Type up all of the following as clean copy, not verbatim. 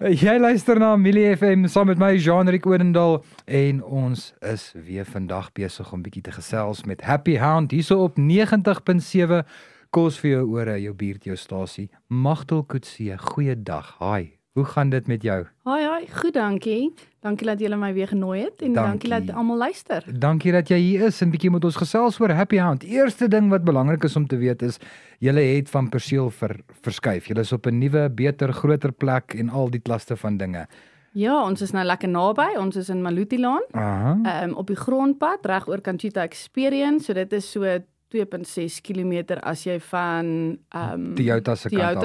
Jy luister na Amelie FM saam met my Jean-Riek Odendaal en ons is weer vandag besig om bietjie te gesels met Happy Hound hierso op 90.7 kos vir jou ore, jou buurt, jou stasie. Magdal Coetzee, goeiedag. Hi. Hoe gaan dit met jou? Hoi, goed, dankie. Dankie dat julle my weer genooi het en dankie dat almal luister. Dankie dat jy hier is en bietjie met ons gesels oor Happy Hound. Eerste ding wat belangrik is om te weet is, julle het van perseel verskuif. Julle is op 'n nuwe, beter, groter plek en al die klaste van dinge. Ja, ons is nou lekker naby. Ons is in Malutilaan. Op die grondpad reg oor Conchita Experience. So dit is so 2.6 km as jy van Toyota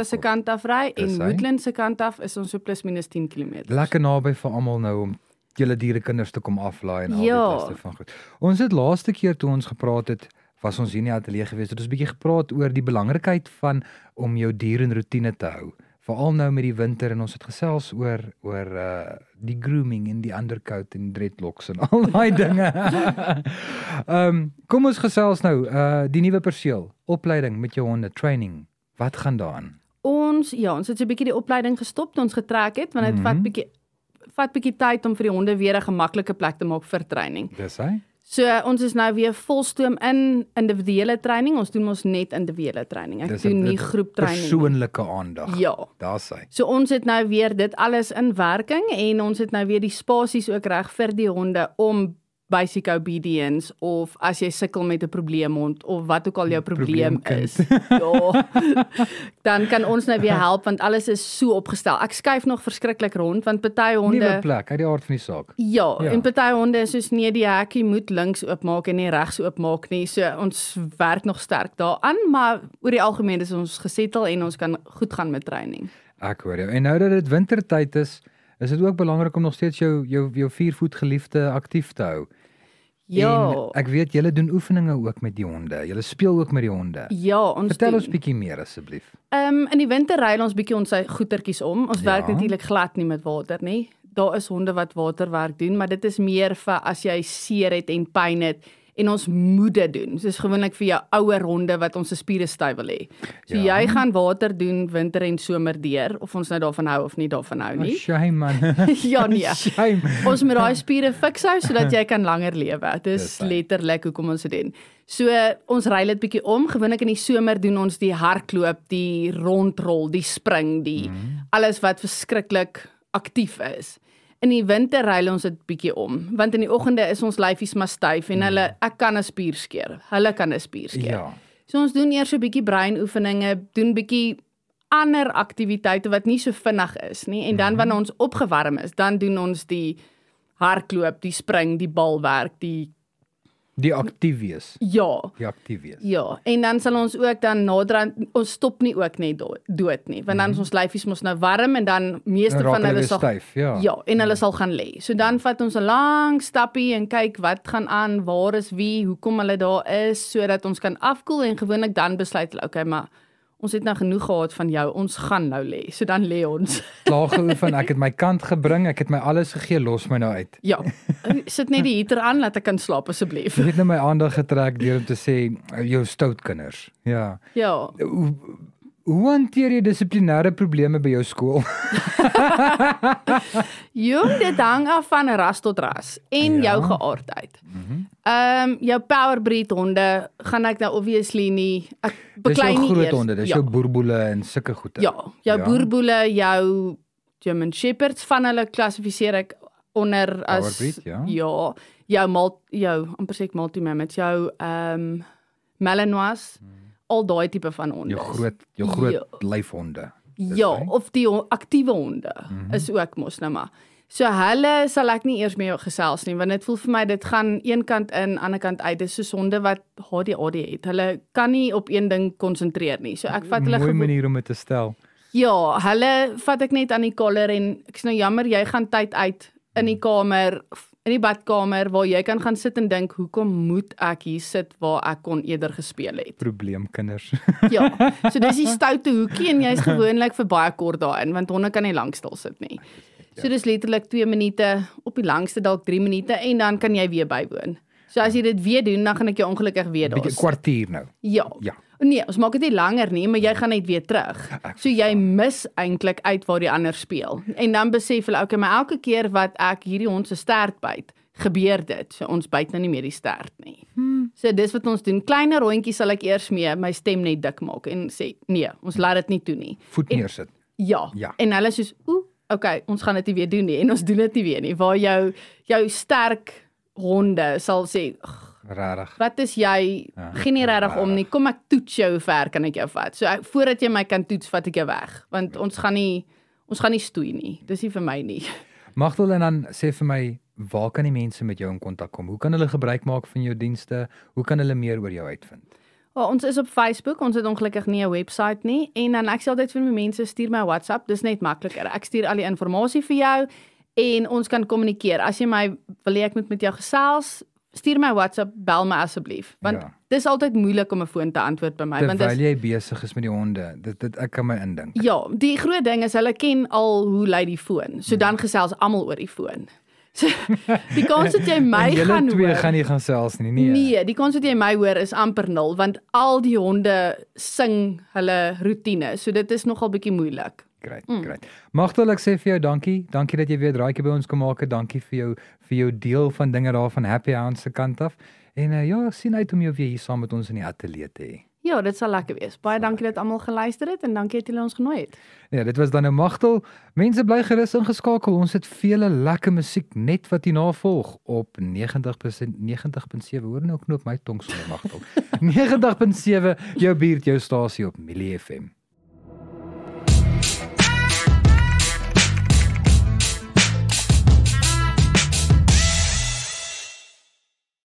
se kant af ry en Woodland se kant af is ons so plus minus 10 km. Lekker naby vir almal nou om julle dierekinders te kom aflaai en al die klaste van goed. Ons het laaste keer toe ons gepraat het, was ons hier in die ateljee gewees. Het ons 'n bietjie gepraat oor die belangrikheid van om jou dier in roetine te hou. Veral nou met die winter en ons het gesels oor die grooming en die undercoat en dreadlocks en al daai dinge. Kom ons gesels nou, die nuwe perseel, opleiding met jou honde, training. Wat gaan daaraan? Ons het so 'n bietjie die opleiding gestop toe ons getrek het, want dit vat bietjie tyd om vir die honde weer 'n gemaklike plek te maak vir training. Dis hy. So ons is nou weer volstoom in individuele training. Ons doen ons net individuele training. Ek doen nie groep training. Persoonlike aandag. Ja. Daar's hy. So ons het nou weer dit alles in werking en ons het nou weer die spasies ook reg vir die honde om basic obedience of as jy sukkel met 'n probleemhond of wat ook al jou probleem is. Ja. Dan kan ons nou weer help want alles is so opgestel. Ek skuif nog verskriklik rond want party honde nuwe plek uit die aard van die saak. Ja, en party honde is soos nee, die hekkie moet links oopmaak en nie regs oopmaak nie. So ons werk nog sterk daaraan, maar oor die algemeen is ons gesettel en ons kan goed gaan met training. Ek hoor jou. En nou dat dit wintertyd is dit ook belangrik om nog steeds jou 4-voet geliefde aktief te hou. Ja. En ek weet julle doen oefeninge ook met die honde. Julle speel ook met die honde. Ja, Vertel ons bietjie meer asseblief. In die winter ruil ons bietjie ons goetertjies om. Ons werk natuurlik glad nie met water nie. Daar is honde wat waterwerk doen, maar dit is meer vir as jy seer het en pyn het en ons moet dit doen. Dis gewoonlik vir jou ouer honde wat ons se spiere styf wil hê. So jy gaan water doen winter en somer deur of ons nou daarvan hou of nie daarvan hou nie. Shame man. Ja nee. Shame. Ons moet daai spiere fiks hou sodat jy kan langer lewe. Dis letterlik hoekom ons dit doen. So ons ry dit bietjie om. Gewoonlik in die somer doen ons die hardloop, die rondrol, die spring, die alles wat verskriklik aktief is. In die winter ruil ons dit bietjie om, want in die oggende is ons lyfies maar styf en ek kan 'n spier skeer. Hulle kan 'n spier skeer. Ja. So ons doen eers so 'n bietjie breinoefeninge, doen bietjie ander aktiwiteite wat nie so vinnig is nie en dan wanneer ons opgewarm is, dan doen ons die hardloop, die spring, die balwerk, die aktief wees. Ja. Die aktief wees. Ja, en dan sal ons ook dan naderhand ons stop nie ook net dood nie, want dan is ons lyfies mos nou warm en dan meeste van hulle sal styf, ja, en hulle sal gaan lê. So dan vat ons 'n lang stappie en kyk wat gaan aan, waar is wie, hoekom hulle daar is, sodat ons kan afkoel en gewoonlik dan besluit hulle, okay, maar ons het nou genoeg gehad van jou, ons gaan nou lê. So dan lê ons. Klaar geoefen, ek het my kant gebring, ek het my alles gegee, los my nou uit. Ja, sit net die heater aan, laat ek kan slaap asseblief. Jy het nou my aandag getrek deur om te sê, jou stout kinders. Ja. Ja. Hoe hanteer jy dissiplinêre probleme by jou skool? Jong, dit hang af van ras tot ras en jou geaardheid. Jou power breed honde gaan ek nou obviously nie beklei nie. Dis jou groot honde, dis jou boerboele en sulke goede. Ja, jou boerboele, jou German Shepherds van hulle klassifiseer ek onder as power breed, jou amper sê ek multi-mammoths, jou Malinois, al daai tipe van honde. Jou groot lyfhonde. Ja, of die aktiewe honde is ook mos nou maar. So hulle sal ek nie eers mee gesels nie, want dit voel vir my dit gaan een kant in, ander kant uit. Dis soos honde wat ADHD het. Hulle kan nie op een ding konsentreer nie. So ek vat hulle mooi manier om dit te stel. Ja, hulle vat ek net aan die kollar en ek is nou jammer, jy gaan tyd uit in die kamer, in die badkamer waar jy kan gaan sit en dink, hoekom moet ek hier sit waar ek kon eerder gespeel het? Probleemkinders. Ja, so dis die stoute hoekie en jy's gewoonlik vir baie kort daarin, want honde kan nie lank stil sit nie. So dis letterlik 2 minute, op die langste dalk 3 minute en dan kan jy weer bywoon. So as jy dit weer doen, dan gaan ek jou ongelukkig weer daar. 'n kwartier nou. Ja. Nee, ons maak dit nie langer nie, maar jy gaan net weer terug. So jy mis eintlik uit waar die ander speel. En dan besef hulle, okay, maar elke keer wat ek hierdie hond se stert byt, gebeur dit. So ons byt nou nie meer die stert nie. So dis wat ons doen. Kleiner rondjies sal ek eers mee my stem net dik maak en sê, nee, ons laat dit nie toe nie. Voet neersit. Ja. En hulle soos, okay, ons gaan dit nie weer doen nie en ons doen dit nie weer nie. Waar jou sterk honde sal sê, rarig. Wat is jy? Geen nie regtig om nie. Kom ek toets jou, hoe ver kan ek jou vat? So voordat jy my kan toets, vat ek jou weg, want ons gaan nie stoei nie. Dis nie vir my nie. Magdal, en dan sê vir my, waar kan die mense met jou in kontak kom? Hoe kan hulle gebruik maak van jou dienste? Hoe kan hulle meer oor jou uitvind? Ons is op Facebook, ons het ongelukkig nie 'n webwerf nie en dan ek sê altyd vir my mense, stuur my WhatsApp, dis net makliker. Ek stuur al die inligting vir jou en ons kan kommunikeer. As jy my wil hê ek moet met jou gesels, stuur my WhatsApp, bel my asseblief, want dis altyd moeilik om 'n foon te antwoord by my, want terwyl jy besig is met die honde, dit ek kan my indink. Ja, die groot ding is hulle ken al hoe lui die foon. So dan gesels almal oor die foon. So, die kans dat jy my gaan hoor. Julle twee gaan nie gaan selfs nie. Nee, die kans dat jy my hoor is amper 0 want al die honde sing hulle roetine. So dit is nogal bietjie moeilik. Great. Magdal, ek sê vir jou dankie. Dankie dat jy weer 'n draaitjie by ons kom maak het. Dankie vir jou deel van dinge daar van Happy Hounds se kant af. En ja, sien uit om jou weer hier saam met ons in die ateljee te hê. Ja, dit sal lekker wees. Baie dankie dat almal geluister het en dankie dat julle ons genooi het. Ja, dit was dan nou Magdal. Mense bly gerus ingeskakel. Ons het vele lekker musiek net wat hierna volg op 90.7. Hoor nou knoop my tong so Magdal. 90.7 jou buurt, jou stasie op Millie FM.